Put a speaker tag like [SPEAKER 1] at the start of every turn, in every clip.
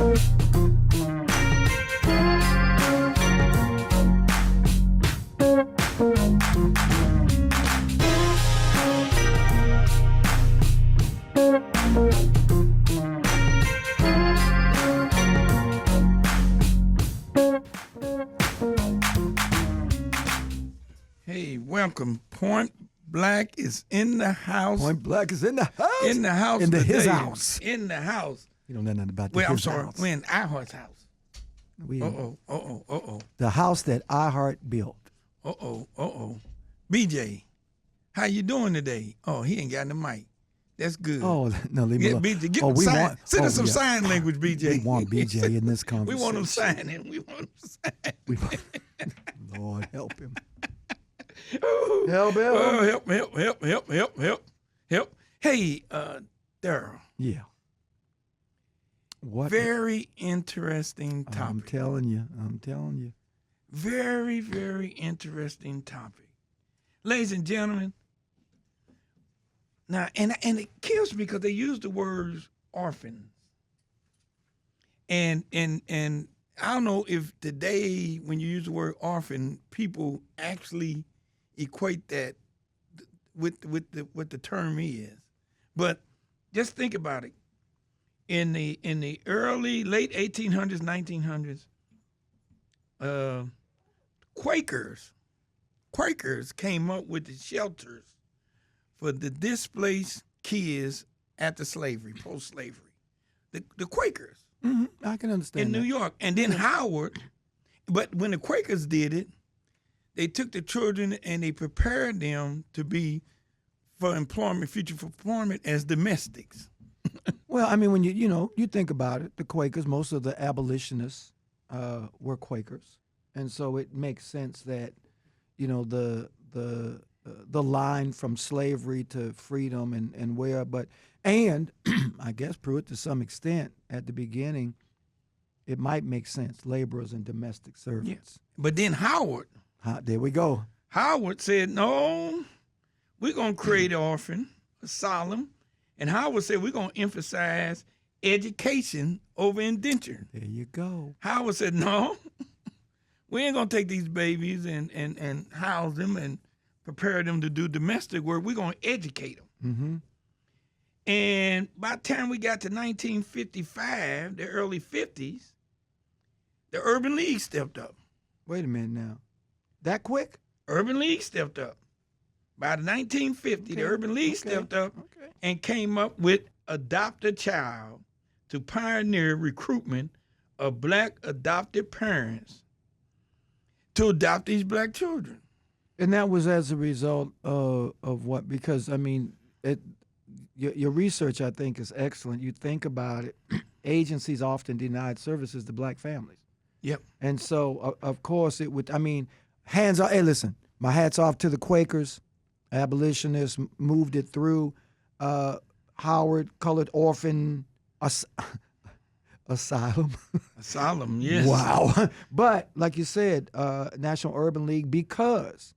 [SPEAKER 1] Hey, welcome. Point Black is in the house.
[SPEAKER 2] Point Black is in the house.
[SPEAKER 1] In the house.
[SPEAKER 2] In
[SPEAKER 1] today.
[SPEAKER 2] his house.
[SPEAKER 1] In the house.
[SPEAKER 2] You don't know nothing about
[SPEAKER 1] Well, I'm
[SPEAKER 2] his
[SPEAKER 1] sorry.
[SPEAKER 2] house.
[SPEAKER 1] We're in iHeart's house.
[SPEAKER 2] Uh-oh. The house that iHeart built.
[SPEAKER 1] BJ, how you doing today? Oh, he ain't got the mic. That's good.
[SPEAKER 2] Oh, no, leave me alone.
[SPEAKER 1] BJ, send us some sign language, BJ.
[SPEAKER 2] We want BJ in this conversation.
[SPEAKER 1] We want him signing. We want him signing.
[SPEAKER 2] Lord, help him.
[SPEAKER 1] Help him. Oh, help. Hey, Daryl.
[SPEAKER 2] Yeah. What?
[SPEAKER 1] Very interesting topic.
[SPEAKER 2] I'm telling you.
[SPEAKER 1] Very, very interesting topic. Ladies and gentlemen, now, and it kills me because they use the words orphans. And I don't know if today when you use the word orphan, people actually equate that with what the term is. But just think about it. In the late 1800s, 1900s, Quakers came up with the shelters for the displaced kids after slavery, post-slavery. The Quakers.
[SPEAKER 2] Mm-hmm. I can understand
[SPEAKER 1] in
[SPEAKER 2] that.
[SPEAKER 1] New York. And then Howard, but when the Quakers did it, they took the children and they prepared them to be for employment, future employment as domestics.
[SPEAKER 2] Well, I mean, when you think about it, the Quakers, most of the abolitionists were Quakers, and so it makes sense that the line from slavery to freedom and where, and I guess Pruitt to some extent at the beginning, it might make sense, laborers and domestic servants.
[SPEAKER 1] Yes. But then Howard.
[SPEAKER 2] There we go.
[SPEAKER 1] Howard said, no, we're going to create orphan, asylum. And Howard said, we're going to emphasize education over indenture.
[SPEAKER 2] There you go.
[SPEAKER 1] Howard said, no, we ain't going to take these babies and house them and prepare them to do domestic work. We're going to educate them.
[SPEAKER 2] Mm-hmm.
[SPEAKER 1] And by the time we got to 1955, the early 50s, the Urban League stepped up.
[SPEAKER 2] Wait a minute now. That quick?
[SPEAKER 1] Urban League stepped up. By the 1950s, the Urban League stepped up and came up with Adopt a Child to pioneer recruitment of black adopted parents to adopt these black children.
[SPEAKER 2] And that was as a result of what? Because, I mean, your research, I think, is excellent. You think about it, agencies often denied services to black families.
[SPEAKER 1] Yep.
[SPEAKER 2] And so, of course, it would, I mean, hands off. Hey, listen, my hat's off to the Quakers. Abolitionists moved it through. Howard, colored orphan, asylum.
[SPEAKER 1] Asylum, yes.
[SPEAKER 2] Wow. But like you said, National Urban League, because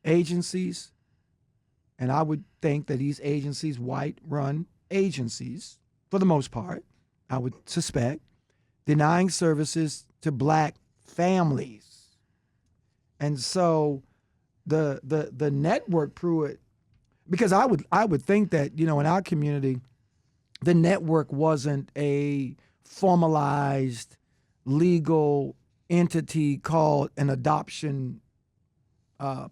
[SPEAKER 2] agencies, and I would think that these agencies, white-run agencies, for the most part, I would suspect, denying services to black families. And so the network, Pruitt, because I would think that, in our community, the network wasn't a formalized legal entity called an adoption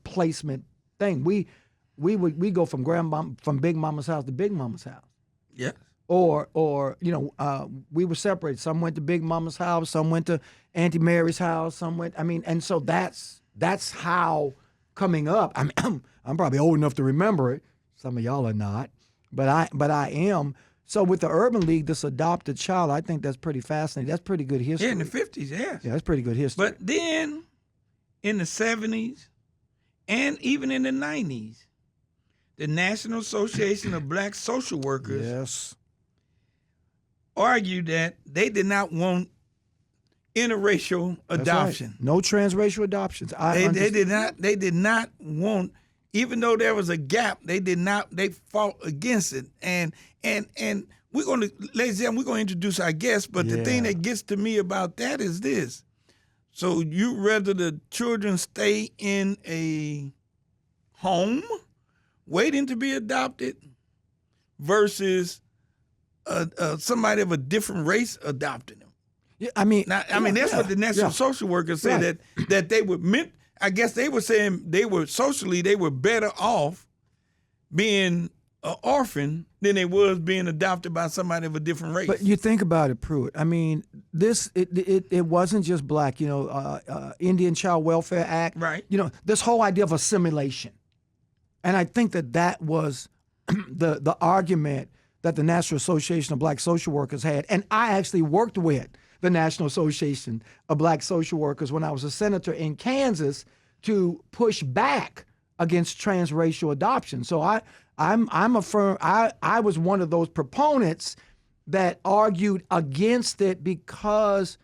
[SPEAKER 2] placement thing. We go from Big Mama's house to Big Mama's house.
[SPEAKER 1] Yeah.
[SPEAKER 2] Or we were separated. Some went to Big Mama's house, some went to Auntie Mary's house, some went. And so that's how coming up. I'm probably old enough to remember it. Some of y'all are not, but I am. So with the Urban League, this Adopt a Child, I think that's pretty fascinating. That's pretty good history.
[SPEAKER 1] Yeah, in the 50s, yes.
[SPEAKER 2] Yeah, that's pretty good history.
[SPEAKER 1] But then in the 70s and even in the 90s, the National Association of Black Social Workers argued that they did not want interracial adoption.
[SPEAKER 2] Right. No transracial adoptions.
[SPEAKER 1] They did not want, even though there was a gap, they fought against it. And ladies and gentlemen, we're gonna introduce our guest. But the thing that gets to me about that is this: so you rather the children stay in a home waiting to be adopted versus somebody of a different race adopting them?
[SPEAKER 2] Yeah, I mean,
[SPEAKER 1] that's what the National Social Workers say,
[SPEAKER 2] Right.
[SPEAKER 1] that they were meant. I guess they were saying they were better off being an orphan than they was being adopted by somebody of a different race.
[SPEAKER 2] But you think about it, Pruitt. I mean, it wasn't just black. Indian Child Welfare Act.
[SPEAKER 1] Right.
[SPEAKER 2] This whole idea of assimilation, and I think that was the argument that the National Association of Black Social Workers had, and I actually worked with the National Association of Black Social Workers when I was a senator in Kansas to push back against transracial adoption. So I was one of those proponents that argued against it because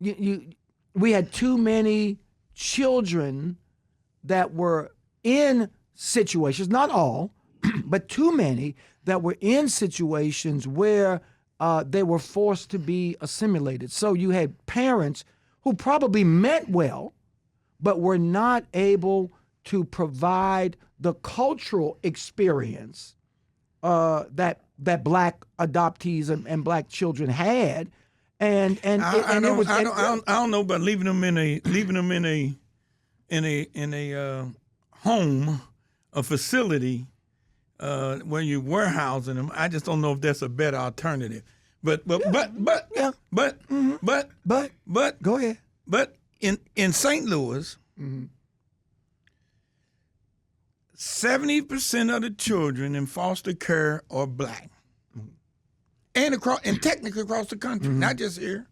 [SPEAKER 2] we had too many children that were in situations, not all, but too many that were in situations where they were forced to be assimilated. So you had parents who probably meant well, but were not able to provide the cultural experience that black adoptees and black children had, I
[SPEAKER 1] don't know about leaving them in a home, a facility where you're warehousing them. I just don't know if that's a better alternative. But go
[SPEAKER 2] ahead.
[SPEAKER 1] But in St. Louis, 70% of the children in foster care are black, and technically across the country, not just here.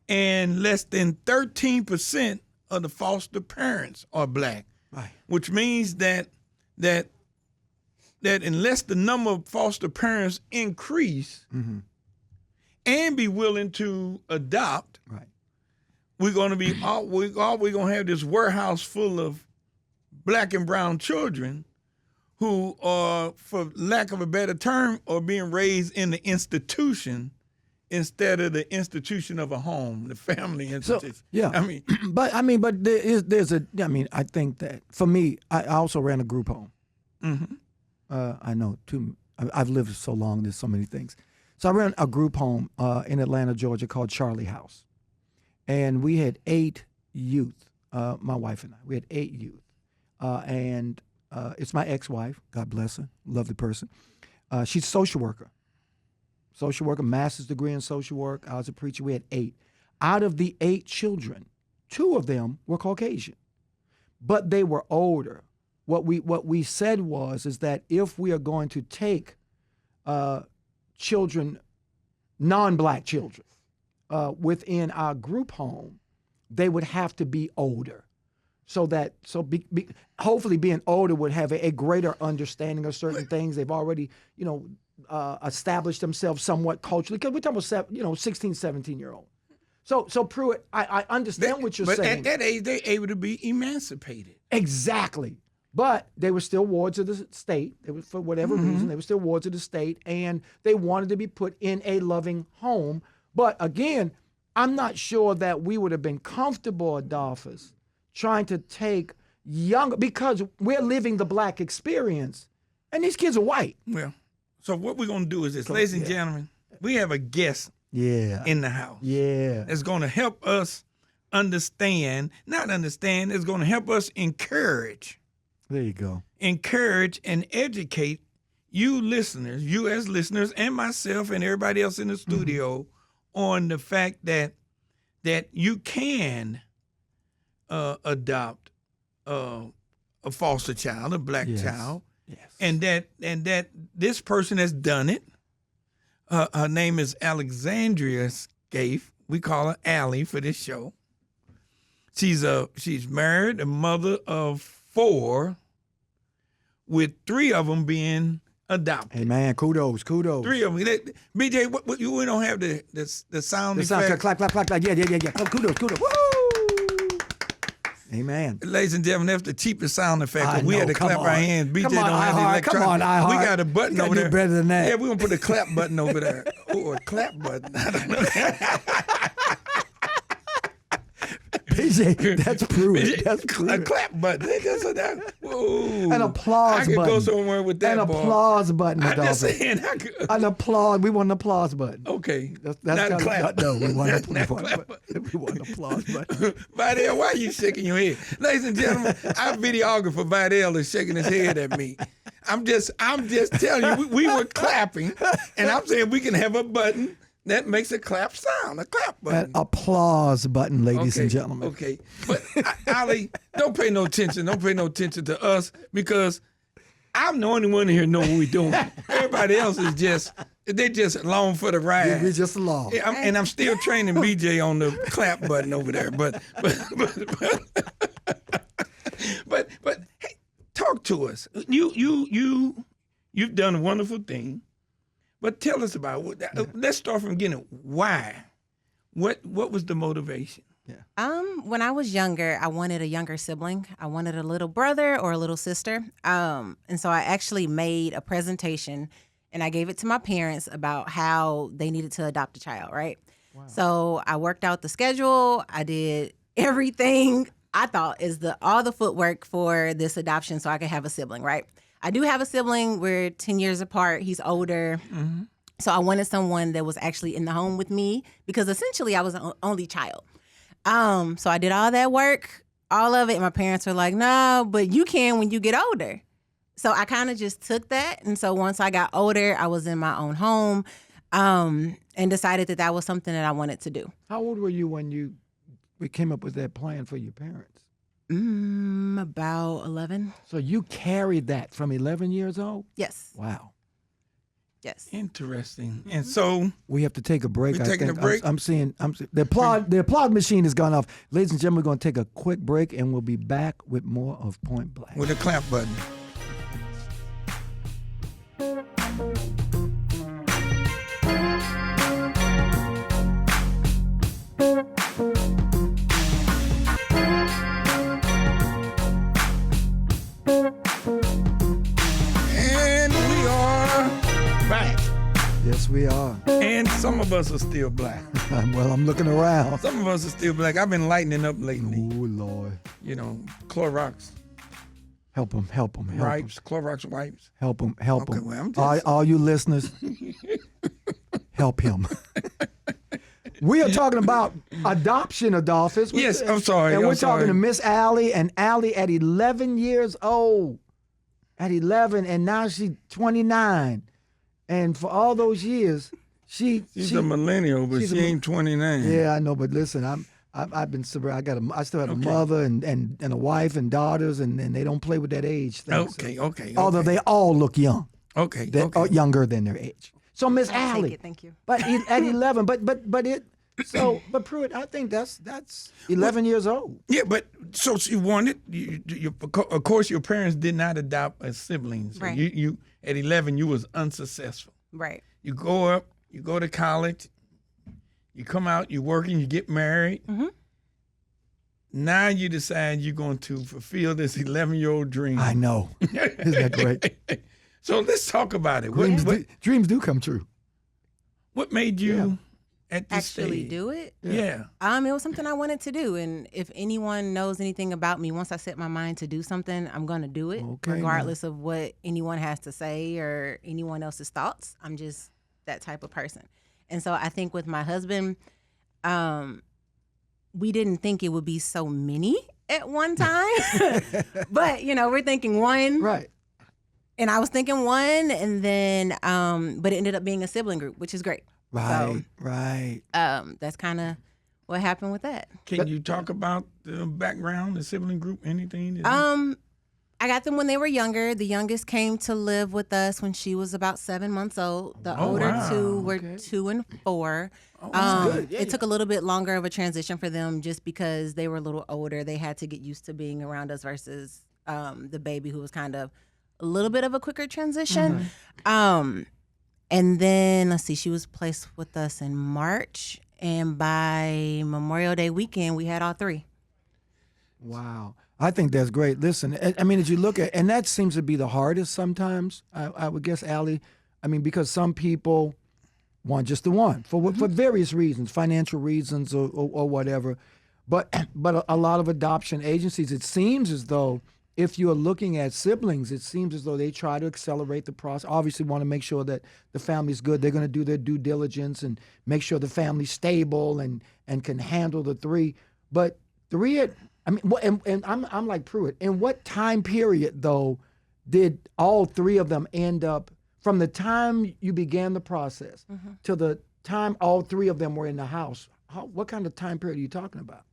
[SPEAKER 1] And less than 13% of the foster parents are black,
[SPEAKER 2] right.
[SPEAKER 1] Which means that unless the number of foster parents increase and be willing to adopt,
[SPEAKER 2] right,
[SPEAKER 1] we're going to be we're going to have this warehouse full of black and brown children who are, for lack of a better term, are being raised in the institution instead of the institution of a home, the family institution.
[SPEAKER 2] So, yeah. But I think that for me, I also ran a group home. I know I've lived so long, there's so many things. So I ran a group home in Atlanta, Georgia called Charlie House. And we had 8 youth, my wife and I. We had 8 youth. And it's my ex-wife, God bless her, lovely person. She's a social worker, master's degree in social work. I was a preacher. We had 8. Out of the 8 children, 2 of them were Caucasian, but they were older. What we said is that if we are going to take children, non-black children, within our group home, they would have to be older. Hopefully being older would have a greater understanding of certain things. They've already, established themselves somewhat culturally, because we're talking about 16, 17-year-old. So Pruitt, I understand what you're saying.
[SPEAKER 1] But at that age, they're able to be emancipated.
[SPEAKER 2] Exactly. But they were still wards of the state. They were, for whatever reason, they were still wards of the state, and they wanted to be put in a loving home. But again, I'm not sure that we would have been comfortable, Adolphus, trying to take younger, because we're living the black experience, and these kids are white.
[SPEAKER 1] Well, so what we're going to do is this. Ladies and gentlemen, we have a guest in the house.
[SPEAKER 2] Yeah.
[SPEAKER 1] That's going to help us it's going to help us encourage.
[SPEAKER 2] There you go.
[SPEAKER 1] Encourage and educate you listeners, you as listeners, and myself and everybody else in the studio on the fact that you can adopt a foster child, a black child, and that this person has done it. Her name is Alexandra Scaife. We call her Allie for this show. She's married, a mother of 4, with 3 of them being adopted.
[SPEAKER 2] Hey man, kudos.
[SPEAKER 1] 3 of them. BJ, we don't have the sound effect.
[SPEAKER 2] Clap. Yeah. Oh, kudos. Woo! Amen.
[SPEAKER 1] Ladies and gentlemen, that's the cheapest sound effect.
[SPEAKER 2] I
[SPEAKER 1] We had
[SPEAKER 2] know,
[SPEAKER 1] to
[SPEAKER 2] come
[SPEAKER 1] clap our
[SPEAKER 2] on.
[SPEAKER 1] hands. BJ
[SPEAKER 2] Come on,
[SPEAKER 1] don't have the
[SPEAKER 2] iHeart.
[SPEAKER 1] electronic.
[SPEAKER 2] Come on, iHeart.
[SPEAKER 1] We got a button
[SPEAKER 2] You
[SPEAKER 1] over
[SPEAKER 2] gotta
[SPEAKER 1] there.
[SPEAKER 2] do better than that.
[SPEAKER 1] Yeah, we're going to put a clap button over there. Oh, a clap button. I don't know.
[SPEAKER 2] PJ, that's prude. That's
[SPEAKER 1] A
[SPEAKER 2] prude.
[SPEAKER 1] clap button. Whoa.
[SPEAKER 2] An applause
[SPEAKER 1] I could
[SPEAKER 2] button.
[SPEAKER 1] go somewhere with that,
[SPEAKER 2] An
[SPEAKER 1] boy.
[SPEAKER 2] applause button,
[SPEAKER 1] I'm just
[SPEAKER 2] Adolphus.
[SPEAKER 1] saying. I could.
[SPEAKER 2] An applause. We want an applause button.
[SPEAKER 1] Okay.
[SPEAKER 2] That's
[SPEAKER 1] not a
[SPEAKER 2] kinda-
[SPEAKER 1] clap.
[SPEAKER 2] No, we want an
[SPEAKER 1] Not
[SPEAKER 2] applause
[SPEAKER 1] clap
[SPEAKER 2] button. We want an applause button.
[SPEAKER 1] Vidal, why are you shaking your head? Ladies and gentlemen, our videographer Vidal is shaking his head at me. I'm just telling you, we were clapping, and I'm saying we can have a button that makes a clap sound, a clap button.
[SPEAKER 2] An applause button, ladies and gentlemen.
[SPEAKER 1] Okay, but Ali, don't pay no attention. Don't pay no attention to us because I'm the only one here know what we're doing. Everybody else is they're just along for the ride.
[SPEAKER 2] We're just along.
[SPEAKER 1] Yeah, I'm still training BJ on the clap button over there, but hey, talk to us. You've done a wonderful thing, but tell us about let's start from beginning. Why? What was the motivation?
[SPEAKER 3] When I was younger, I wanted a younger sibling. I wanted a little brother or a little sister. And so I actually made a presentation and I gave it to my parents about how they needed to adopt a child, right? Wow. So I worked out the schedule. I did everything I thought is all the footwork for this adoption so I could have a sibling, right? I do have a sibling. We're 10 years apart. He's older. Mm-hmm. So I wanted someone that was actually in the home with me because essentially I was an only child. So I did all that work, all of it. And my parents were like, no, but you can when you get older. So I kind of just took that. And so once I got older, I was in my own home and decided that was something that I wanted to do.
[SPEAKER 2] How old were you when we came up with that plan for your parents?
[SPEAKER 3] About 11.
[SPEAKER 2] So you carried that from 11 years old?
[SPEAKER 3] Yes.
[SPEAKER 2] Wow.
[SPEAKER 3] Yes.
[SPEAKER 1] Interesting. And so
[SPEAKER 2] we have to take a break.
[SPEAKER 1] We're taking a break.
[SPEAKER 2] I'm seeing the applaud machine has gone off. Ladies and gentlemen, we're going to take a quick break and we'll be back with more of Point Blank.
[SPEAKER 1] With a clap button. And we are back.
[SPEAKER 2] Yes, we are.
[SPEAKER 1] And some of us are still black.
[SPEAKER 2] Well, I'm looking around.
[SPEAKER 1] Some of us are still black. I've been lightening up lately.
[SPEAKER 2] Oh, Lord.
[SPEAKER 1] You know, Clorox
[SPEAKER 2] Help him.
[SPEAKER 1] wipes, Clorox wipes.
[SPEAKER 2] Help him.
[SPEAKER 1] Okay, well, I'm just...
[SPEAKER 2] all you listeners, help him. We are talking about adoption, Adolphus.
[SPEAKER 1] Yes, I'm sorry.
[SPEAKER 2] And
[SPEAKER 1] I'm
[SPEAKER 2] we're talking
[SPEAKER 1] sorry.
[SPEAKER 2] to Miss Allie, and Allie at 11 years old. At 11, and now she's 29. And for all those years, she's
[SPEAKER 1] a millennial, but she ain't 29.
[SPEAKER 2] Yeah, I know, but listen, I've been I still have a mother and a wife and daughters, and they don't play with that age thing.
[SPEAKER 1] Okay.
[SPEAKER 2] Although they all look young.
[SPEAKER 1] Okay.
[SPEAKER 2] They're younger than their age. So Miss
[SPEAKER 3] I'll
[SPEAKER 2] Allie,
[SPEAKER 3] take it, thank you.
[SPEAKER 2] but at 11, but Pruitt, I think that's 11 years old.
[SPEAKER 1] Yeah, but so she wanted of course your parents did not adopt as siblings. So
[SPEAKER 3] Right.
[SPEAKER 1] You at 11 you was unsuccessful.
[SPEAKER 3] Right.
[SPEAKER 1] You go up, you go to college, you come out, you working, you get married.
[SPEAKER 3] Mm-hmm.
[SPEAKER 1] Now you decide you're going to fulfill this 11-year-old dream.
[SPEAKER 2] I know. Isn't that great?
[SPEAKER 1] So let's talk about it.
[SPEAKER 2] Dreams do come true.
[SPEAKER 1] What made you at this
[SPEAKER 3] Actually
[SPEAKER 1] stage?
[SPEAKER 3] do it?
[SPEAKER 1] Yeah.
[SPEAKER 3] It was something I wanted to do. And if anyone knows anything about me, once I set my mind to do something, I'm going to do it,
[SPEAKER 2] Okay,
[SPEAKER 3] regardless of what anyone has to say or anyone else's thoughts. I'm just that type of person. And so I think with my husband, we didn't think it would be so many at one time. But, we're thinking one.
[SPEAKER 2] Right.
[SPEAKER 3] And I was thinking one, and then, but it ended up being a sibling group, which is great.
[SPEAKER 2] Right.
[SPEAKER 3] That's kind of what happened with that.
[SPEAKER 1] Can you talk about the background, the sibling group, anything?
[SPEAKER 3] I got them when they were younger. The youngest came to live with us when she was about 7 months old. The older two were 2 and 4.
[SPEAKER 2] Good. Yeah,
[SPEAKER 3] it took a little bit longer of a transition for them just because they were a little older. They had to get used to being around us versus the baby who was kind of a little bit of a quicker transition. Mm-hmm. And then, let's see, she was placed with us in March. And by Memorial Day weekend, we had all 3.
[SPEAKER 2] Wow. I think that's great. Listen, I mean, as you look at, and that seems to be the hardest sometimes, I would guess, Allie. I mean, because some people want just the one for various reasons, financial reasons or whatever. But a lot of adoption agencies, it seems as though if you're looking at siblings, it seems as though they try to accelerate the process. Obviously, want to make sure that the family's good. They're going to do their due diligence and make sure the family's stable and can handle the three. But I'm like Pruitt. In what time period, though, did all three of them end up, from the time you began the process to the time all three of them were in the house? What kind of time period are you talking about?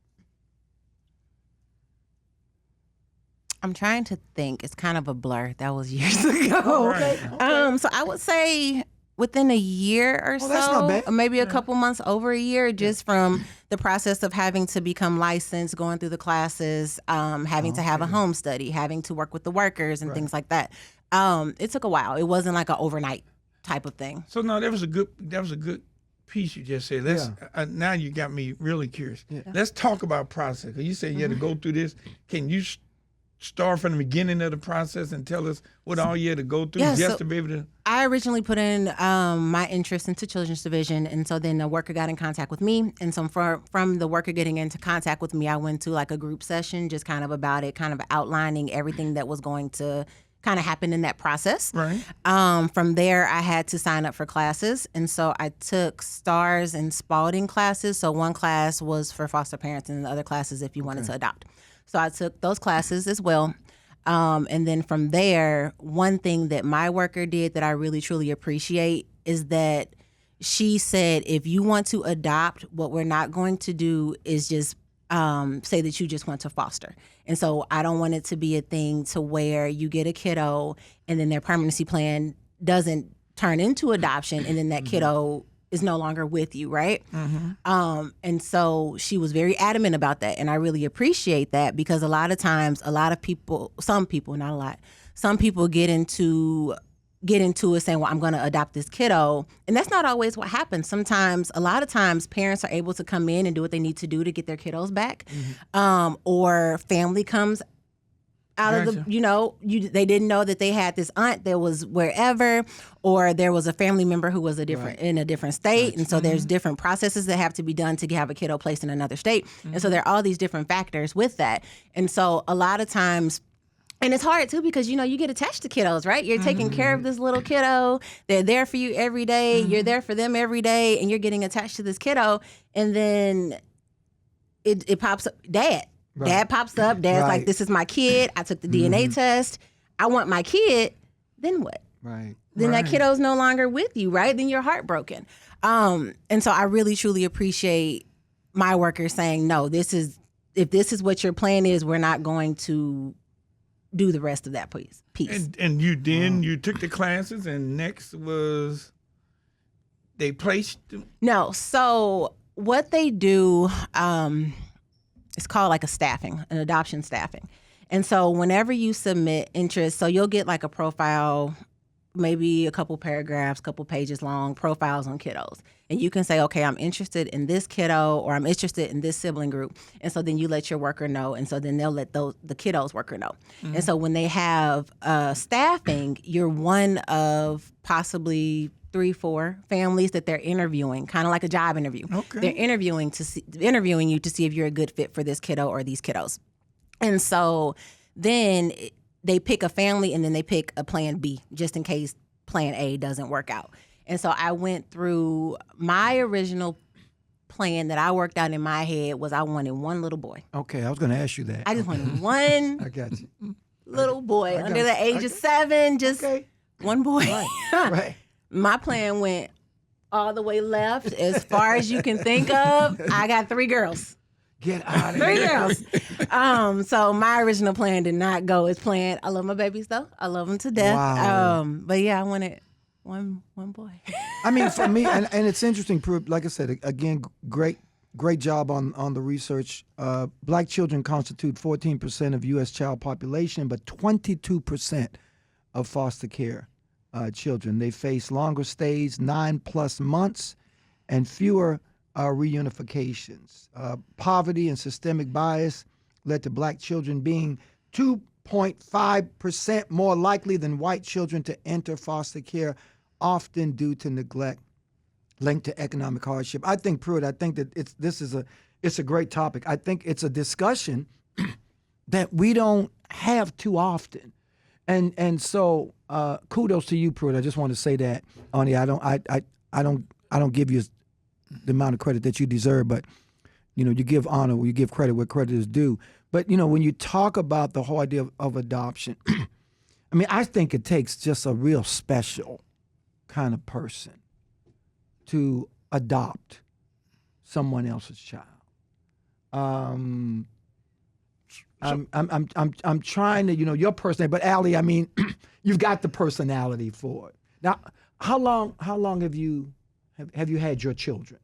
[SPEAKER 3] I'm trying to think. It's kind of a blur. That was years ago.
[SPEAKER 2] Okay.
[SPEAKER 3] So I would say within a year or so,
[SPEAKER 2] that's not bad.
[SPEAKER 3] or maybe a couple months over a year, just from the process of having to become licensed, going through the classes, having to have a home study, having to work with the workers and things like that. It took a while. It wasn't like an overnight type of thing.
[SPEAKER 1] So no, that was a good piece you just said. Let's now you got me really curious. Yeah. Let's talk about process. You said you had to go through this. Can you start from the beginning of the process and tell us what all you had to go through just to be able to?
[SPEAKER 3] I originally put in my interest into Children's Division, and so then the worker got in contact with me. And so from the worker getting into contact with me, I went to like a group session, just kind of about it, kind of outlining everything that was going to kind of happen in that process.
[SPEAKER 1] Right.
[SPEAKER 3] From there, I had to sign up for classes, and so I took STARS and Spalding classes. So one class was for foster parents, and the other classes if you wanted to adopt. So I took those classes as well. And then from there, one thing that my worker did that I really, truly appreciate is that she said, if you want to adopt, what we're not going to do is just say that you just want to foster. And so I don't want it to be a thing to where you get a kiddo and then their permanency plan doesn't turn into adoption and then that kiddo is no longer with you, right? And so she was very adamant about that. And I really appreciate that because a lot of times, some people get into it saying, well, I'm going to adopt this kiddo. And that's not always what happens. A lot of times parents are able to come in and do what they need to do to get their kiddos back. Or family comes out of the, they didn't know that they had this aunt that was wherever, or there was a family member who was in a different state. And so there's different processes that have to be done to have a kiddo placed in another state. And so there are all these different factors with that. And so a lot of times, and it's hard too because, you get attached to kiddos, right? You're taking care of this little kiddo. They're there for you every day. You're there for them every day. And you're getting attached to this kiddo. And then it pops up, Dad. Right. Dad pops up. Dad's like, this is my kid. I took the DNA test. I want my kid. Then what?
[SPEAKER 2] Right.
[SPEAKER 3] Then that kiddo's no longer with you, right? Then you're heartbroken. And so I really, truly appreciate my workers saying, no, if this is what your plan is, we're not going to do the rest of that piece.
[SPEAKER 1] And you took the classes, and next was they placed them?
[SPEAKER 3] No. So what they do, it's called like an adoption staffing. And so whenever you submit interest, so you'll get like a profile, maybe a couple paragraphs, couple pages long, profiles on kiddos. And you can say, okay, I'm interested in this kiddo, or I'm interested in this sibling group. And so then you let your worker know. And so then they'll let the kiddo's worker know. And so when they have staffing, you're one of possibly 3-4 families that they're interviewing, kind of like a job interview. Okay. They're interviewing you to see if you're a good fit for this kiddo or these kiddos. And so then they pick a family and then they pick a plan B just in case plan A doesn't work out. And so I went through my original plan that I worked out in my head was I wanted one little boy.
[SPEAKER 2] Okay, I was going to ask you that.
[SPEAKER 3] I just wanted one
[SPEAKER 2] I got you.
[SPEAKER 3] little boy under the age of 7, just one boy.
[SPEAKER 2] Right.
[SPEAKER 3] My plan went all the way left as far as you can think of. I got 3 girls.
[SPEAKER 2] Get out of
[SPEAKER 3] 3
[SPEAKER 2] here.
[SPEAKER 3] girls. So my original plan did not go as planned. I love my babies though. I love them to death.
[SPEAKER 2] Wow.
[SPEAKER 3] But yeah, I wanted one boy.
[SPEAKER 2] I mean, for me, and it's interesting. Like I said, again, great job on the research. Black children constitute 14% of U.S. child population, but 22% of foster care children. They face longer stays, 9+ months, and fewer reunifications. Poverty and systemic bias led to black children being 2.5% more likely than white children to enter foster care, often due to neglect linked to economic hardship. I think, Pruitt, I think that it's a great topic. I think it's a discussion that we don't have too often. And so kudos to you, Pruitt. I just want to say that. Only I don't give you the amount of credit that you deserve, but you give honor, you give credit where credit is due. But when you talk about the whole idea of adoption, I mean, I think it takes just a real special kind of person to adopt someone else's child. I'm trying to, your personality, but Allie, I mean, you've got the personality for it. Now, how long have you had your children?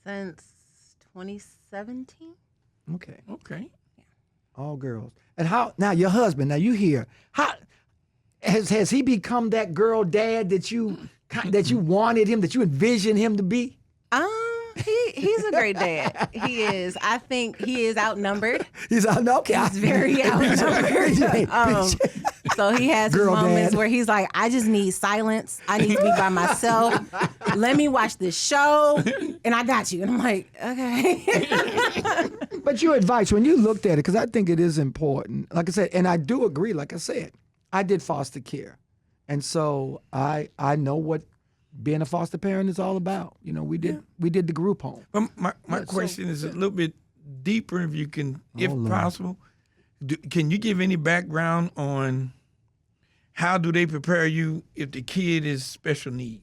[SPEAKER 3] Since 2017.
[SPEAKER 2] Okay.
[SPEAKER 1] Okay.
[SPEAKER 2] All girls. And now your husband, now you hear, how has he become that girl dad that you wanted him, that you envisioned him to be?
[SPEAKER 3] He's a great dad. He is. I think he is outnumbered.
[SPEAKER 2] He's okay.
[SPEAKER 3] He's very outnumbered. So he has
[SPEAKER 2] Girl
[SPEAKER 3] moments
[SPEAKER 2] dad.
[SPEAKER 3] where he's like, I just need silence. I need to be by myself. Let me watch this show, and I got you. And I'm like, okay.
[SPEAKER 2] But your advice, when you looked at it, because I think it is important, like I said, and I do agree, like I said, I did foster care. And so I know what being a foster parent is all about. We did the group home.
[SPEAKER 1] Well, my question is a little bit deeper, if you can, if
[SPEAKER 2] Lord.
[SPEAKER 1] possible. Can you give any background on how do they prepare you if the kid is special needs?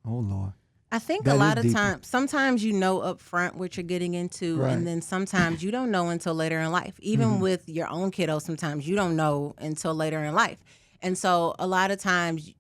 [SPEAKER 2] Oh, Lord.
[SPEAKER 3] I think
[SPEAKER 2] That
[SPEAKER 3] a lot
[SPEAKER 2] is
[SPEAKER 3] of
[SPEAKER 2] deeper.
[SPEAKER 3] times, sometimes you know up front what you're getting into,
[SPEAKER 2] Right.
[SPEAKER 3] and then sometimes you don't know until later in life. Even with your own kiddos, sometimes you don't know until later in life. And so a lot of times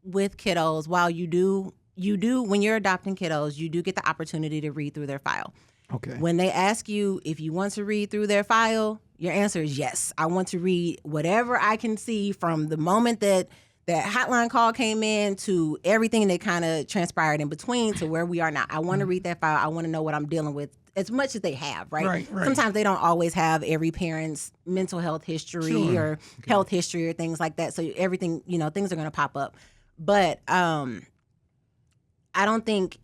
[SPEAKER 3] with kiddos, while you do, when you're adopting kiddos, you do get the opportunity to read through their file.
[SPEAKER 2] Okay.
[SPEAKER 3] When they ask you if you want to read through their file, your answer is yes. I want to read whatever I can see from the moment that hotline call came in to everything that kind of transpired in between to where we are now. I want to read that file. I want to know what I'm dealing with as much as they have, right?
[SPEAKER 1] Right.
[SPEAKER 3] Sometimes they don't always have every parent's mental health history
[SPEAKER 1] Sure.
[SPEAKER 3] or health history or things like that. So everything, things are going to pop up. But I don't think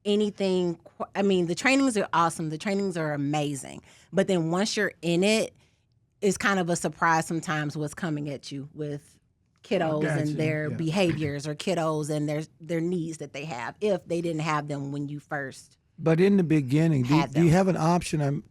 [SPEAKER 3] anything, the trainings are awesome. The trainings are amazing. But then once you're in it, it's kind of a surprise sometimes what's coming at you with kiddos
[SPEAKER 1] Gotcha.
[SPEAKER 3] and their
[SPEAKER 2] Yeah.
[SPEAKER 3] behaviors, or kiddos and their needs that they have if they didn't have them when you first.
[SPEAKER 2] But in the beginning, do you have an option?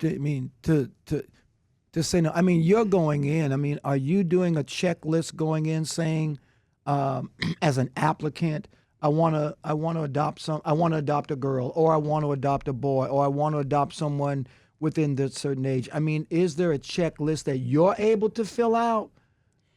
[SPEAKER 2] To say no. I mean, you're going in. I mean, are you doing a checklist going in saying, as an applicant, I want to adopt a girl, or I want to adopt a boy, or I want to adopt someone within this certain age? I mean, is there a checklist that you're able to fill out?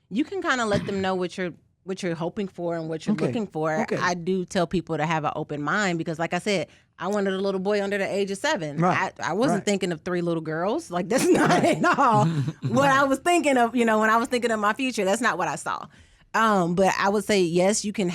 [SPEAKER 3] You can kind of let them know what you're hoping for and what you're
[SPEAKER 2] Okay.
[SPEAKER 3] looking for.
[SPEAKER 2] Okay.
[SPEAKER 3] I do tell people to have an open mind because, like I said, I wanted a little boy under the age of 7.
[SPEAKER 2] Right.
[SPEAKER 3] I wasn't
[SPEAKER 2] Right.
[SPEAKER 3] thinking of 3 little girls. Like, that's not at all what I was thinking of. When I was thinking of my future, that's not what I saw. But I would say, yes, you can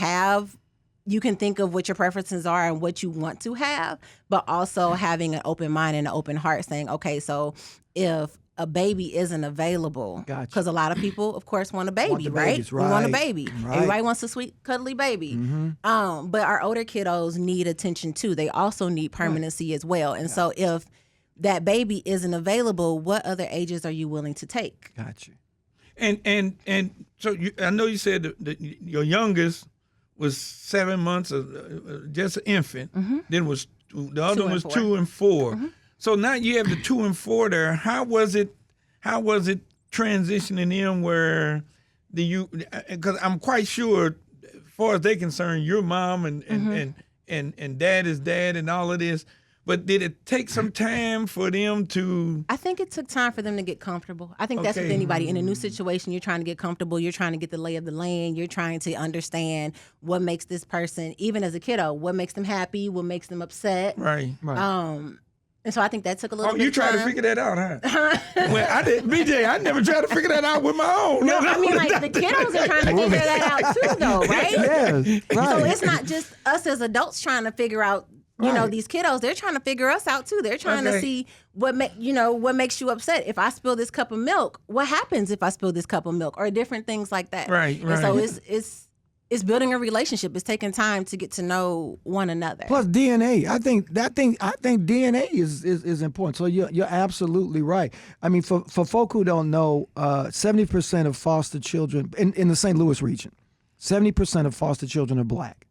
[SPEAKER 3] think of what your preferences are and what you want to have, but also having an open mind and an open heart, saying, okay, so if a baby isn't available,
[SPEAKER 2] Gotcha.
[SPEAKER 3] because a lot of people, of course, want a baby,
[SPEAKER 2] Want the
[SPEAKER 3] right?
[SPEAKER 2] babies,
[SPEAKER 3] We want a
[SPEAKER 2] right.
[SPEAKER 3] baby.
[SPEAKER 2] Right.
[SPEAKER 3] Everybody wants a sweet, cuddly baby. But our older kiddos need attention too. They also need permanency as well. And so if that baby isn't available, what other ages are you willing to take?
[SPEAKER 2] Gotcha.
[SPEAKER 1] And so I know you said that your youngest was 7 months, just an infant. Then the other
[SPEAKER 3] 2
[SPEAKER 1] one
[SPEAKER 3] and
[SPEAKER 1] was
[SPEAKER 3] 4.
[SPEAKER 1] 2 and 4. So now you have the 2 and 4 there. How was it transitioning in where because I'm quite sure, as far as they're concerned, your mom and dad is dad and all of this. But did it take some time for them to?
[SPEAKER 3] I think it took time for them to get comfortable. I think that's with
[SPEAKER 1] Okay.
[SPEAKER 3] anybody in a new situation. You're trying to get comfortable. You're trying to get the lay of the land. You're trying to understand what makes this person, even as a kiddo, what makes them happy, what makes them upset.
[SPEAKER 1] Right.
[SPEAKER 3] And so I think that took a little
[SPEAKER 1] Oh,
[SPEAKER 3] bit
[SPEAKER 1] you
[SPEAKER 3] of
[SPEAKER 1] tried
[SPEAKER 3] time.
[SPEAKER 1] to figure that out, huh? Well, I did, BJ. I never tried to figure that out with my own.
[SPEAKER 3] No, I mean, like, the kiddos are trying to figure that out too, though, right?
[SPEAKER 2] Yes, right.
[SPEAKER 3] So it's not just us as adults trying to figure out You know,
[SPEAKER 2] Right.
[SPEAKER 3] these kiddos, they're trying to figure us out too. They're trying to
[SPEAKER 1] Okay.
[SPEAKER 3] see what makes you upset. If I spill this cup of milk, what happens if I spill this cup of milk, or different things like that.
[SPEAKER 1] Right,
[SPEAKER 3] And so
[SPEAKER 1] right.
[SPEAKER 3] it's building a relationship. It's taking time to get to know one another.
[SPEAKER 2] Plus DNA. I think DNA is important. So you're absolutely right. I mean, for folk who don't know, 70% of foster children in the St. Louis region, 70% of foster children are black.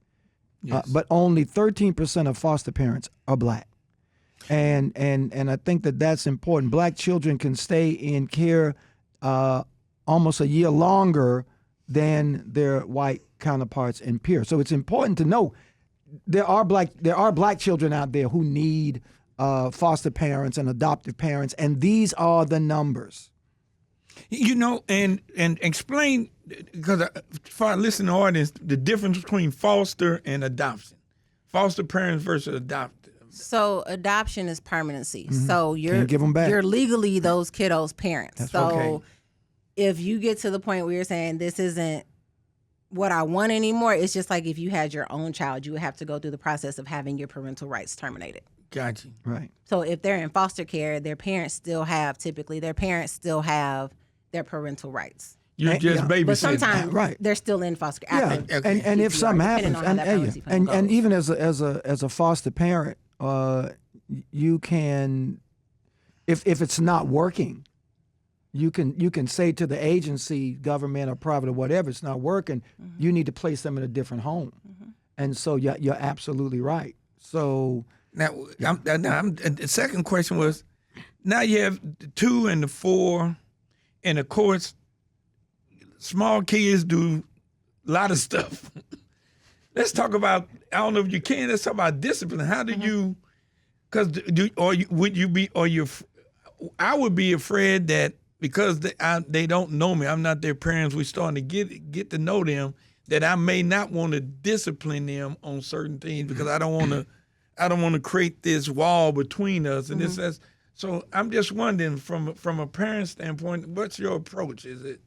[SPEAKER 1] Yes.
[SPEAKER 2] But only 13% of foster parents are black. And I think that's important. Black children can stay in care almost a year longer than their white counterparts and peers. So it's important to know there are black children out there who need foster parents and adoptive parents, and these are the numbers.
[SPEAKER 1] You know, and explain, because for our listening audience, the difference between foster and adoption. Foster parents versus adoptive.
[SPEAKER 3] So adoption is permanency. So
[SPEAKER 2] Can't give 'em back.
[SPEAKER 3] you're legally those kiddos' parents. So
[SPEAKER 1] okay.
[SPEAKER 3] if you get to the point where you're saying this isn't what I want anymore, it's just like if you had your own child, you would have to go through the process of having your parental rights terminated.
[SPEAKER 1] Got you.
[SPEAKER 2] Right.
[SPEAKER 3] So if they're in foster care, their parents still have their parental rights.
[SPEAKER 1] You
[SPEAKER 2] And-
[SPEAKER 1] just
[SPEAKER 2] yeah.
[SPEAKER 1] babysit.
[SPEAKER 3] But sometimes
[SPEAKER 2] Right.
[SPEAKER 3] they're still in foster care.
[SPEAKER 2] Yeah,
[SPEAKER 3] after-
[SPEAKER 2] and if something
[SPEAKER 3] depending
[SPEAKER 2] happens,
[SPEAKER 3] on how that permanency plan
[SPEAKER 2] and
[SPEAKER 3] goes.
[SPEAKER 2] even as a foster parent, you can, if it's not working, you can say to the agency, government or private or whatever, it's not working. You need to place them in a different home, and so you're absolutely right. So
[SPEAKER 1] Now, the second question was, now you have the 2 and the 4, and of course, small kids do a lot of stuff. Let's talk about, I don't know if you can, let's talk about discipline. How do you, because I would be afraid that because they don't know me, I'm not their parents, we're starting to get to know them, that I may not want to discipline them on certain things because I don't want to create this wall between us. And this is, so I'm just wondering from a parent standpoint, what's your approach? Is it?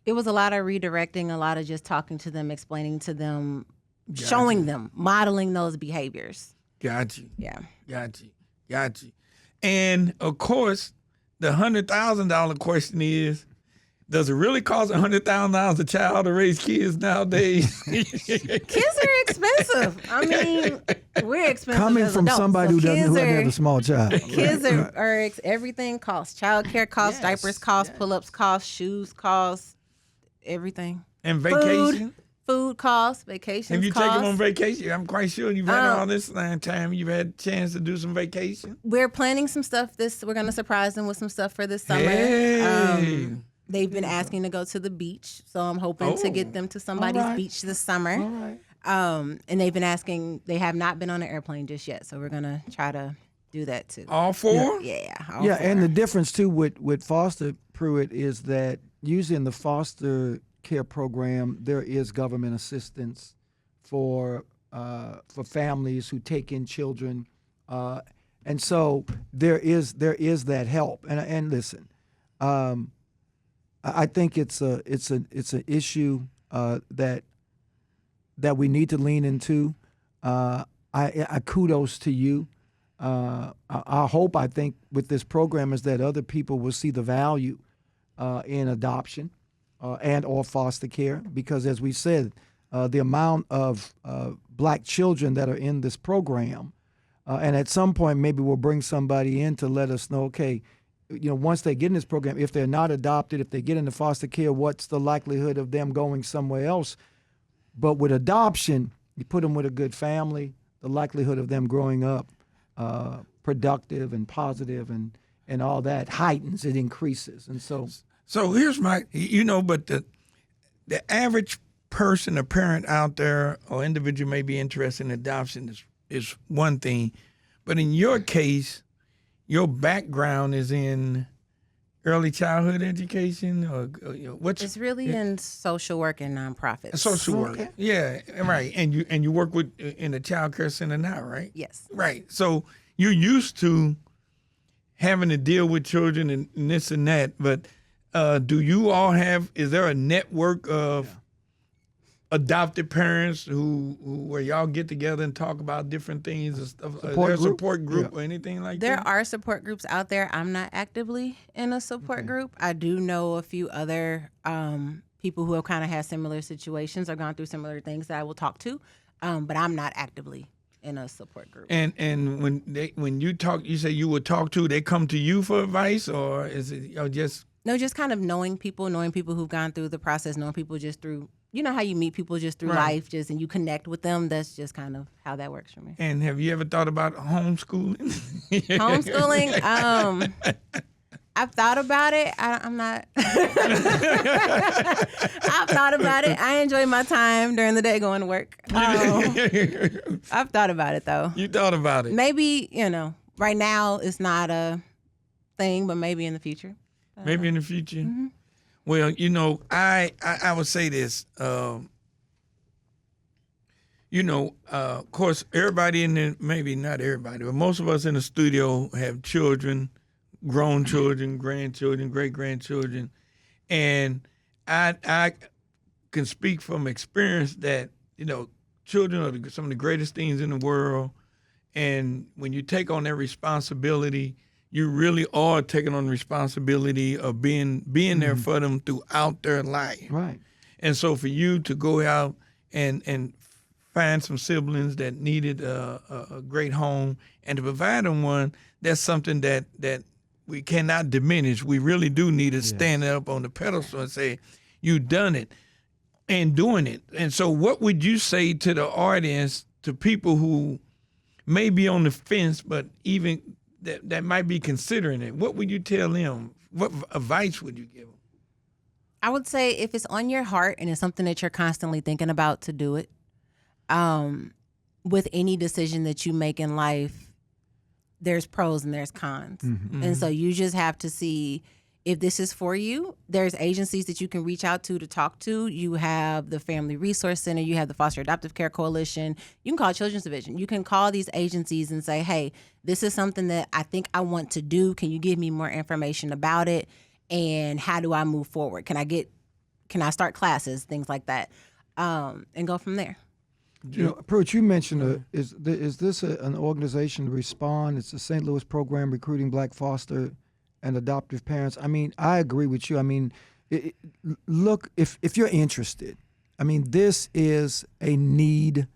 [SPEAKER 3] It was a lot of redirecting, a lot of just talking to them, explaining to them, showing them, modeling those behaviors.
[SPEAKER 1] Got you.
[SPEAKER 3] Yeah.
[SPEAKER 1] Got you. And of course, the $100,000 question is, does it really cost $100,000 a child to raise kids nowadays?
[SPEAKER 3] Kids are expensive. I mean, we're expensive
[SPEAKER 2] coming
[SPEAKER 3] as
[SPEAKER 2] from
[SPEAKER 3] adults.
[SPEAKER 2] somebody
[SPEAKER 3] So
[SPEAKER 2] who doesn't
[SPEAKER 3] kids
[SPEAKER 2] have a small child,
[SPEAKER 3] Kids are everything costs. Child care costs, diapers costs, pull-ups costs, shoes costs, everything.
[SPEAKER 1] And vacation?
[SPEAKER 3] Food costs, vacations
[SPEAKER 1] Have you
[SPEAKER 3] costs.
[SPEAKER 1] taken on vacation? I'm quite sure you've had all this time. You've had a chance to do some vacation.
[SPEAKER 3] We're planning some stuff. We're going to surprise them with some stuff for this summer.
[SPEAKER 1] Hey.
[SPEAKER 3] They've been asking to go to the beach, so I'm hoping to get them to somebody's beach this summer.
[SPEAKER 2] all right.
[SPEAKER 3] And they've been asking. They have not been on an airplane just yet, so we're gonna try to do that too.
[SPEAKER 1] All 4?
[SPEAKER 3] Yeah.
[SPEAKER 2] Yeah, and the difference too with foster, Pruitt, is that usually in the foster care program there is government assistance for families who take in children, and so there is that help. And listen, I think it's an issue that we need to lean into. I kudos to you. Our hope, I think, with this program is that other people will see the value in adoption and or foster care, because as we said, the amount of black children that are in this program, and at some point maybe we'll bring somebody in to let us know, okay, once they get in this program, if they're not adopted, if they get into foster care, what's the likelihood of them going somewhere else? But with adoption, you put them with a good family, the likelihood of them growing up productive and positive and all that heightens, it increases. And
[SPEAKER 1] So here's my, but the average person, a parent out there or individual may be interested in adoption is one thing. But in your case, your background is in early childhood education, or what's
[SPEAKER 3] It's really in social work and nonprofits.
[SPEAKER 1] social work?
[SPEAKER 2] Okay.
[SPEAKER 1] Yeah, right. And you work with in a child care center now, right?
[SPEAKER 3] Yes.
[SPEAKER 1] Right. So you're used to having to deal with children and this and that. But do you all have? Is there a network of adopted parents where y'all get together and talk about different things and stuff? Is there a
[SPEAKER 2] group?
[SPEAKER 1] support group
[SPEAKER 2] Yeah.
[SPEAKER 1] or anything like
[SPEAKER 3] There
[SPEAKER 1] that?
[SPEAKER 3] are support groups out there. I'm not actively in a support group. I do know a few other people who have kind of had similar situations or gone through similar things that I will talk to, but I'm not actively in a support group.
[SPEAKER 1] And when you talk, you say you would talk to, they come to you for advice, or is it just?
[SPEAKER 3] No, just kind of knowing people who've gone through the process, knowing people just through, you know how you meet people just through
[SPEAKER 1] Right.
[SPEAKER 3] life, and you connect with them. That's just kind of how that works for me.
[SPEAKER 1] And have you ever thought about homeschooling?
[SPEAKER 3] Homeschooling, I've thought about it. I'm not. I've thought about it. I enjoy my time during the day going to work. I've thought about it though.
[SPEAKER 1] You thought about it.
[SPEAKER 3] Maybe, right now it's not a thing, but maybe in the future.
[SPEAKER 1] Maybe in the future.
[SPEAKER 3] Mm-hmm.
[SPEAKER 1] Well, I would say this. Of course, everybody in the, maybe not everybody, but most of us in the studio have children, grown children, grandchildren, great grandchildren, and I can speak from experience that children are some of the greatest things in the world, and when you take on that responsibility, you really are taking on the responsibility of being there for them throughout their life.
[SPEAKER 2] Right.
[SPEAKER 1] And so for you to go out and find some siblings that needed a great home and to provide them one, that's something that we cannot diminish. We really do need to stand up on the pedestal and say, you done it and doing it. And so what would you say to the audience, to people who may be on the fence, but even that might be considering it? What would you tell them? What advice would you give them?
[SPEAKER 3] I would say if it's on your heart and it's something that you're constantly thinking about, to do it. With any decision that you make in life, there's pros and there's cons.
[SPEAKER 2] Mm-hmm.
[SPEAKER 3] And so you just have to see if this is for you. There's agencies that you can reach out to talk to. You have the Family Resource Center. You have the Foster Adoptive Care Coalition. You can call Children's Division. You can call these agencies and say, hey, this is something that I think I want to do. Can you give me more information about it? And how do I move forward? Can I start classes, things like that, and go from there.
[SPEAKER 2] Pruitt, you mentioned, is this an organization to respond? It's the St. Louis program recruiting Black foster and adoptive parents. I mean, I agree with you. I mean, look, if you're interested, I mean, this is a need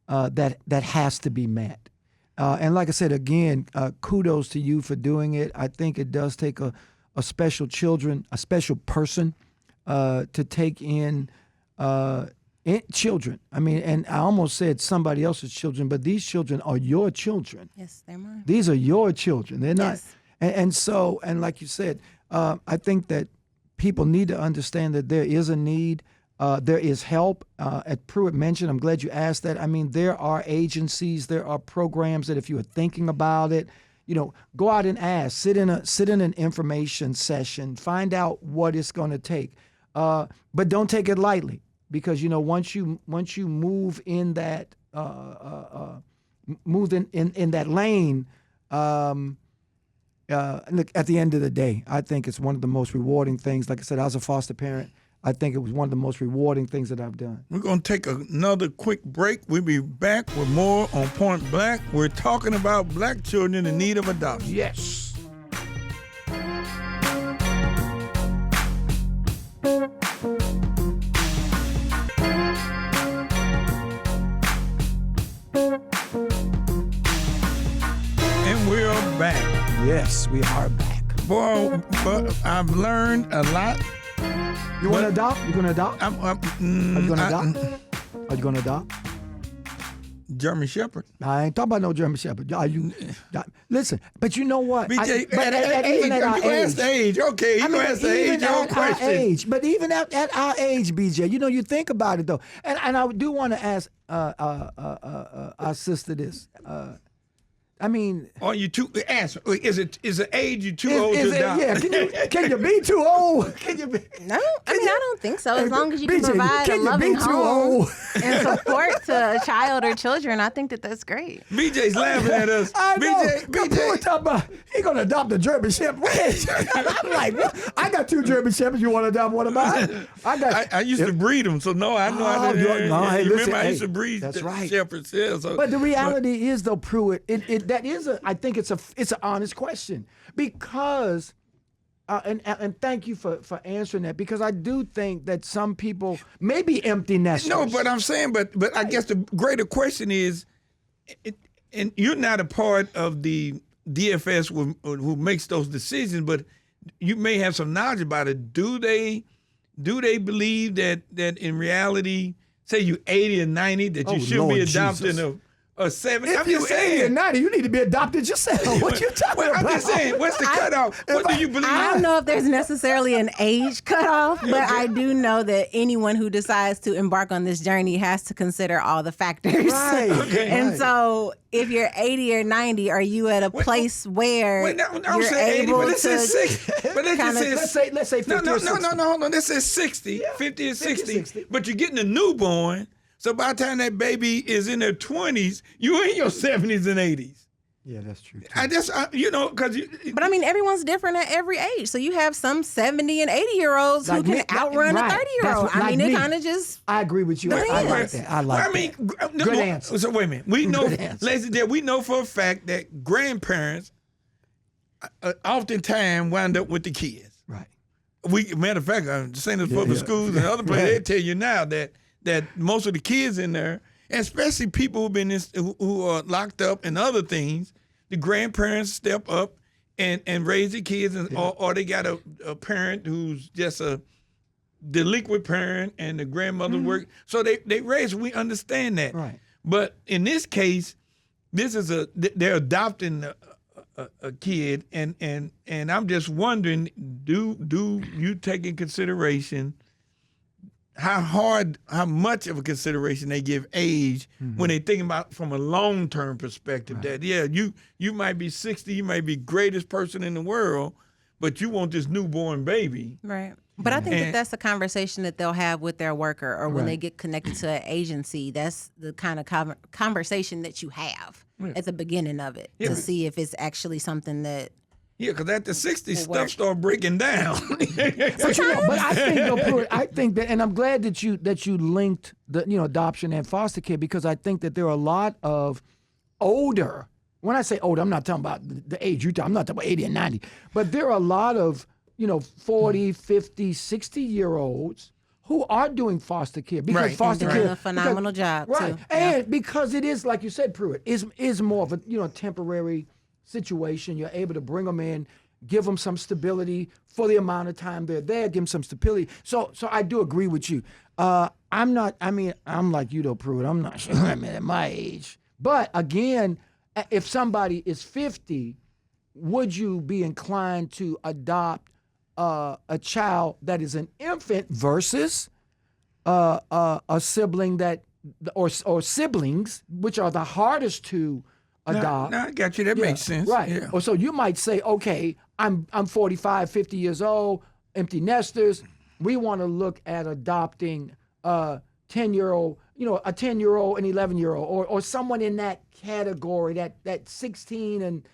[SPEAKER 2] that has to be met. And like I said, again, kudos to you for doing it. I think it does take a special person to take in children. I mean, and I almost said somebody else's children, but these children are your children.
[SPEAKER 3] Yes, they're mine.
[SPEAKER 2] These are your children. They're not.
[SPEAKER 3] Yes.
[SPEAKER 2] And so, and like you said, I think that people need to understand that there is a need. There is help. As Pruitt mentioned, I'm glad you asked that. I mean, there are agencies, there are programs that if you are thinking about it, go out and ask. Sit in an information session. Find out what it's going to take. But don't take it lightly, because once you move in that in that lane. Look, at the end of the day, I think it's one of the most rewarding things. Like I said, I was a foster parent. I think it was one of the most rewarding things that I've done.
[SPEAKER 1] We're going to take another quick break. We'll be back with more on Point Black. We're talking about Black children in need of adoption.
[SPEAKER 2] Yes.
[SPEAKER 1] And we're back.
[SPEAKER 2] Yes, we are back.
[SPEAKER 1] Boy, but I've learned a lot.
[SPEAKER 2] You want to adopt? You going to adopt? Are you going to adopt? Are you going to adopt?
[SPEAKER 1] German Shepherd.
[SPEAKER 2] I ain't talking about no German Shepherd. Are you? Listen, but you know what?
[SPEAKER 1] BJ,
[SPEAKER 2] Even at our
[SPEAKER 1] ask the age. Okay, you ask the age. Your question.
[SPEAKER 2] But even at our age, BJ, you think about it though. And I do want to ask our sister this. I mean,
[SPEAKER 1] Are you too? Answer. Is the age you too old to adopt?
[SPEAKER 2] Yeah. Can you be too old? Can you be?
[SPEAKER 3] No, I mean, I don't think so. As long as you can
[SPEAKER 2] BJ,
[SPEAKER 3] provide a
[SPEAKER 2] can you
[SPEAKER 3] loving
[SPEAKER 2] be too
[SPEAKER 3] home
[SPEAKER 2] old?
[SPEAKER 3] and support to a child or children, I think that's great.
[SPEAKER 1] BJ's laughing at us.
[SPEAKER 2] I know.
[SPEAKER 1] BJ.
[SPEAKER 2] talking about he gonna adopt a German Shepherd. I'm like, what? I got 2 German Shepherds. You want to adopt one of mine?
[SPEAKER 1] I used to breed them, so no, I know.
[SPEAKER 2] Oh, hey, listen,
[SPEAKER 1] remember, I used to breed
[SPEAKER 2] that's right.
[SPEAKER 1] shepherds. Yeah, so,
[SPEAKER 2] But the reality is, though, Pruitt, that is I think it's an honest question because, and thank you for answering that, because I do think that some people may be empty nesters.
[SPEAKER 1] No, but I'm saying, but I guess the greater question is, and you're not a part of the DFS who makes those decisions, but you may have some knowledge about it. Do they believe that in reality, say you 80 or 90, that you should be adopting a 70?
[SPEAKER 2] If you're 80 or 90, you need to be adopted yourself. What you talking about?
[SPEAKER 1] I'm just saying, what's the cutoff? What do you believe?
[SPEAKER 3] I don't know if there's necessarily an age cutoff, but I do know that anyone who decides to embark on this journey has to consider all the factors.
[SPEAKER 2] Right.
[SPEAKER 1] Okay.
[SPEAKER 3] And so if you're 80 or 90, are you at a place where you're able
[SPEAKER 1] but this
[SPEAKER 3] to
[SPEAKER 1] is 60. But
[SPEAKER 2] let's say 50 or 60.
[SPEAKER 1] No, hold on. This is 60, 50 or 60.
[SPEAKER 2] 60.
[SPEAKER 1] But you're getting a newborn. So by the time that baby is in their 20s, you're in your 70s and 80s.
[SPEAKER 2] Yeah, that's true. Too.
[SPEAKER 1] Because
[SPEAKER 3] But I mean, everyone's different at every age. So you have some 70 and 80-year-olds who can outrun a 30-year-old. I mean, it kind of just.
[SPEAKER 2] I agree with you. I like that. Good answer.
[SPEAKER 1] So wait a minute. We know, ladies and gentlemen, we know for a fact that grandparents oftentimes wind up with the kids.
[SPEAKER 2] Right.
[SPEAKER 1] Matter of fact, I'm saying this public schools and other places, they tell you now that most of the kids in there, and especially people who are locked up and other things, the grandparents step up and raise the kids, or they got a parent who's just a delinquent parent and the grandmother work. So they raise. We understand that.
[SPEAKER 2] Right.
[SPEAKER 1] But in this case, they're adopting a kid, and I'm just wondering, do you take in consideration how much of a consideration they give age when they think about from a long-term perspective? Right. That you might be 60, you might be greatest person in the world, but you want this newborn baby.
[SPEAKER 3] Right. But I think that's a conversation that they'll have with their worker, or when they get connected to an agency. That's the kind of conversation that you have at the beginning of it to see if it's actually something that.
[SPEAKER 1] Yeah, because at the 60s, stuff start breaking down.
[SPEAKER 2] But I think that, and I'm glad that you linked the adoption and foster care, because I think that there are a lot of older. When I say older, I'm not talking about the age I'm not talking about 80 and 90, but there are a lot of 40, 50, 60-year-olds who are doing foster care because foster care
[SPEAKER 3] doing a phenomenal job too.
[SPEAKER 2] And because it is, like you said, Pruitt, is more of a temporary situation. You're able to bring them in, give them some stability for the amount of time they're there, give them some stability. So I do agree with you. I'm like you though, Pruitt. I'm not sure I'm at my age. But again, if somebody is 50, would you be inclined to adopt a child that is an infant versus a sibling or siblings, which are the hardest to adopt?
[SPEAKER 1] No, I got you. That makes sense.
[SPEAKER 2] Right.
[SPEAKER 1] Yeah.
[SPEAKER 2] Or so you might say, okay, I'm 45, 50 years old, empty nesters. We want to look at adopting a 10-year-old, a 10-year-old and 11-year-old, or someone in that category, that 16 and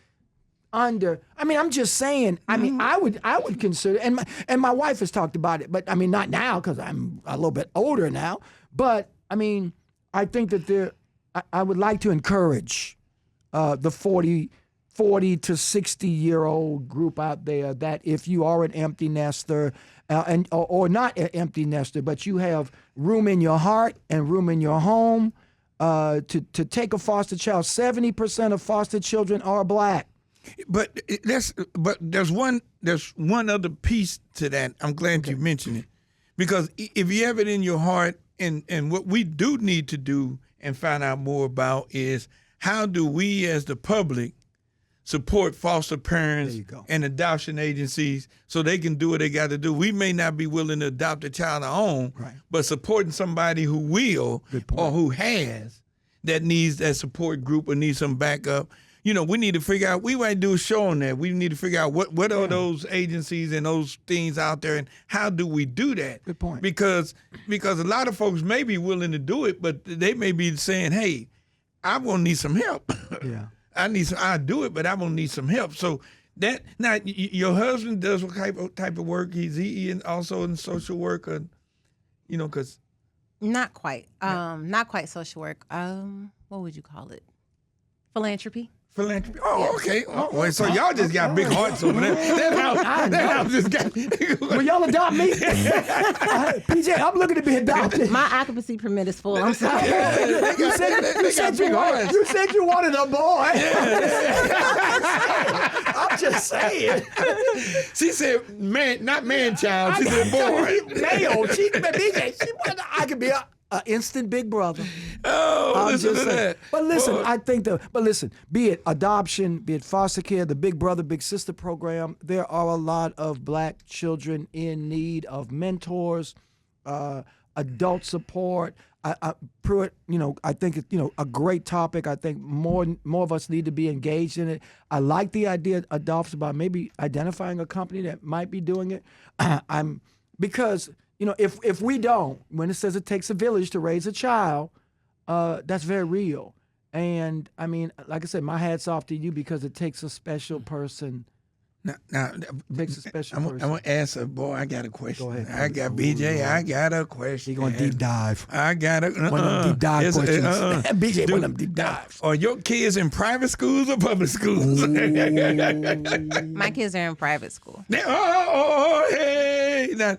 [SPEAKER 2] under. I mean, I'm just saying. I mean, I would consider, and my wife has talked about it, but I mean, not now because I'm a little bit older now. But I mean, I think that I would like to encourage the 40 to 60-year-old group out there, that if you are an empty nester or not an empty nester, but you have room in your heart and room in your home to take a foster child. 70% of foster children are Black.
[SPEAKER 1] But there's one other piece to that. I'm glad you mentioned it, because if you have it in your heart, and what we do need to do and find out more about is, how do we as the public support foster parents and adoption agencies so they can do what they got to do? We may not be willing to adopt a child of our own, but supporting somebody who will or who has, that needs that support group or needs some backup. we need to figure out. We might do a show on that. We need to figure out what are those agencies and those things out there, and how do we do that?
[SPEAKER 2] Good point.
[SPEAKER 1] Because a lot of folks may be willing to do it, but they may be saying, "Hey, I'm gonna need some help.
[SPEAKER 2] Yeah.
[SPEAKER 1] I do it, but I'm gonna need some help." So that now your husband does what type of work? Is he also in social work, or, because
[SPEAKER 3] Not quite. Not quite social work. What would you call it? Philanthropy.
[SPEAKER 1] philanthropy? Oh, okay. Oh, well, so y'all just got big hearts over there. That house just got.
[SPEAKER 2] Will y'all adopt me? PJ, I'm looking to be adopted.
[SPEAKER 3] My occupancy permit is full. I'm sorry.
[SPEAKER 2] You said you wanted a boy. I'm just saying.
[SPEAKER 1] She said man, not man child. She said boy.
[SPEAKER 2] Male. I could be an instant big brother.
[SPEAKER 1] Oh, listen to that.
[SPEAKER 2] But listen, I think be it adoption, be it foster care, the Big Brother, Big Sister program, there are a lot of black children in need of mentors, adult support. Pruitt, I think it's a great topic. I think more of us need to be engaged in it. I like the idea of adopts about maybe identifying a company that might be doing it. Because if we don't, when it says it takes a village to raise a child, that's very real. And I mean, like I said, my hat's off to you because it takes a special person.
[SPEAKER 1] Now,
[SPEAKER 2] Makes a special person.
[SPEAKER 1] I'm gonna ask her, boy. I got a question.
[SPEAKER 2] Go ahead.
[SPEAKER 1] I got BJ. I got a question.
[SPEAKER 2] He going to deep dive.
[SPEAKER 1] I got a
[SPEAKER 2] One of them deep dive questions. BJ, one of them deep dives.
[SPEAKER 1] Are your kids in private schools or public schools?
[SPEAKER 3] My kids are in private school.
[SPEAKER 1] Hey. Now,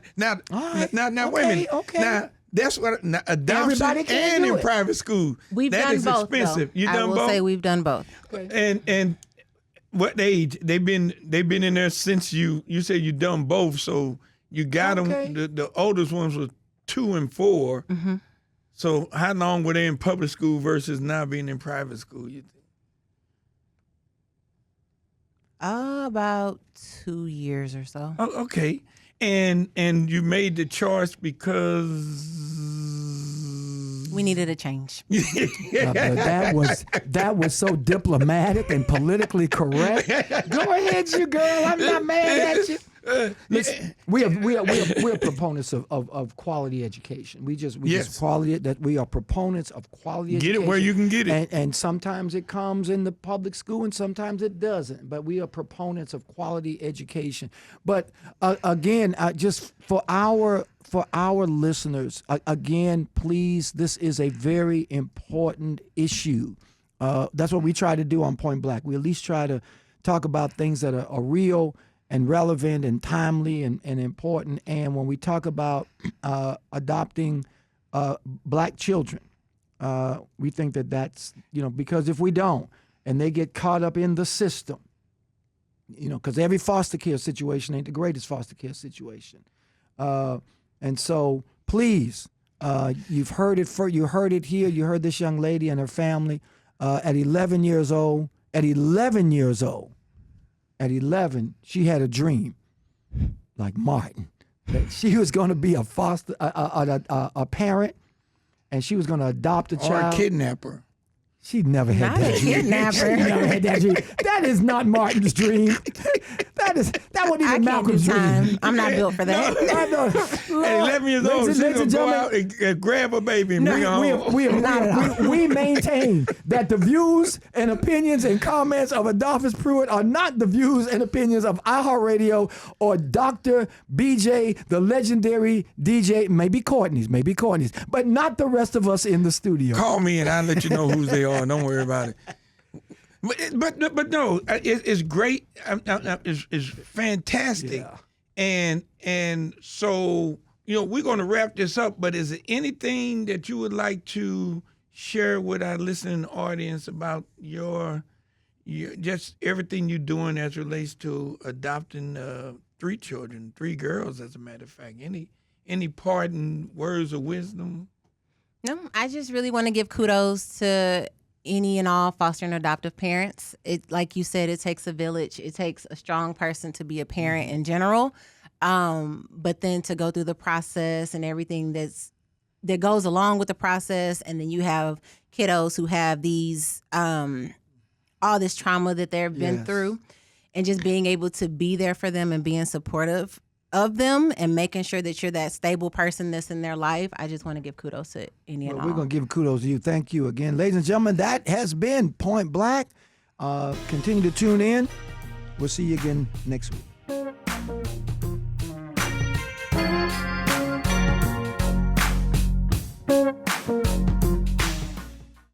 [SPEAKER 2] right.
[SPEAKER 1] now, wait a minute.
[SPEAKER 2] Okay.
[SPEAKER 1] Now, that's what adoption
[SPEAKER 2] Everybody can't
[SPEAKER 1] and
[SPEAKER 2] do
[SPEAKER 1] in
[SPEAKER 2] it.
[SPEAKER 1] private school.
[SPEAKER 3] We've
[SPEAKER 1] that
[SPEAKER 3] done
[SPEAKER 1] is
[SPEAKER 3] both.
[SPEAKER 1] expensive.
[SPEAKER 3] Though.
[SPEAKER 1] You done
[SPEAKER 3] I will
[SPEAKER 1] both?
[SPEAKER 3] say we've done both.
[SPEAKER 1] And what age? They've been in there since you said you done both. So you got them. The oldest ones were 2 and 4.
[SPEAKER 3] Mm-hmm.
[SPEAKER 1] So how long were they in public school versus now being in private school? You think?
[SPEAKER 3] About 2 years or so.
[SPEAKER 1] Oh, okay. And you made the choice because
[SPEAKER 3] We needed a change.
[SPEAKER 2] But that was so diplomatic and politically correct. Go ahead, you girl. I'm not mad at you. Listen, we are proponents of quality education. We are proponents of quality education.
[SPEAKER 1] Get it where you can get it.
[SPEAKER 2] And sometimes it comes in the public school and sometimes it doesn't. But we are proponents of quality education. But again, just for our listeners, again, please, this is a very important issue. That's what we try to do on Point Black. We at least try to talk about things that are real and relevant and timely and important. And when we talk about adopting black children, we think that's, because if we don't, and they get caught up in the system, because every foster care situation ain't the greatest foster care situation. And so please, you've heard it you heard it here. You heard this young lady and her family at 11 years old. At 11 years old, she had a dream, like Martin, that she was going to be a parent, and she was going to adopt a child.
[SPEAKER 1] Or a kidnapper.
[SPEAKER 2] She never had
[SPEAKER 3] Not
[SPEAKER 2] that
[SPEAKER 3] a
[SPEAKER 2] dream.
[SPEAKER 3] kidnapper.
[SPEAKER 2] She never had that dream. That is not Martin's dream. That wasn't even Malcolm's dream.
[SPEAKER 3] I'm not built for that.
[SPEAKER 1] At 11 years old, she's going to go out and grab a baby and bring her home.
[SPEAKER 2] We maintain that the views and opinions and comments of Adolphus Pruitt are not the views and opinions of iHeartRadio or Dr. BJ, the legendary DJ, maybe Courtney's, but not the rest of us in the studio.
[SPEAKER 1] Call me and I'll let you know who they are. Don't worry about it. But no, it's great. It's fantastic.
[SPEAKER 2] Yeah.
[SPEAKER 1] And so, we're going to wrap this up, but is there anything that you would like to share with our listening audience about your just everything you're doing as relates to adopting 3 children, 3 girls, as a matter of fact? Any parting words of wisdom?
[SPEAKER 3] No, I just really want to give kudos to any and all foster and adoptive parents. It, like you said, it takes a village. It takes a strong person to be a parent in general. But then to go through the process and everything that goes along with the process, and then you have kiddos who have these all this trauma that they've been
[SPEAKER 2] Yes.
[SPEAKER 3] through, and just being able to be there for them and being supportive of them and making sure that you're that stable person that's in their life. I just want to give kudos to any and
[SPEAKER 2] Well,
[SPEAKER 3] all.
[SPEAKER 2] we're going to give kudos to you. Thank you again. Ladies and gentlemen, that has been Point Black. Continue to tune in. We'll see you again next week.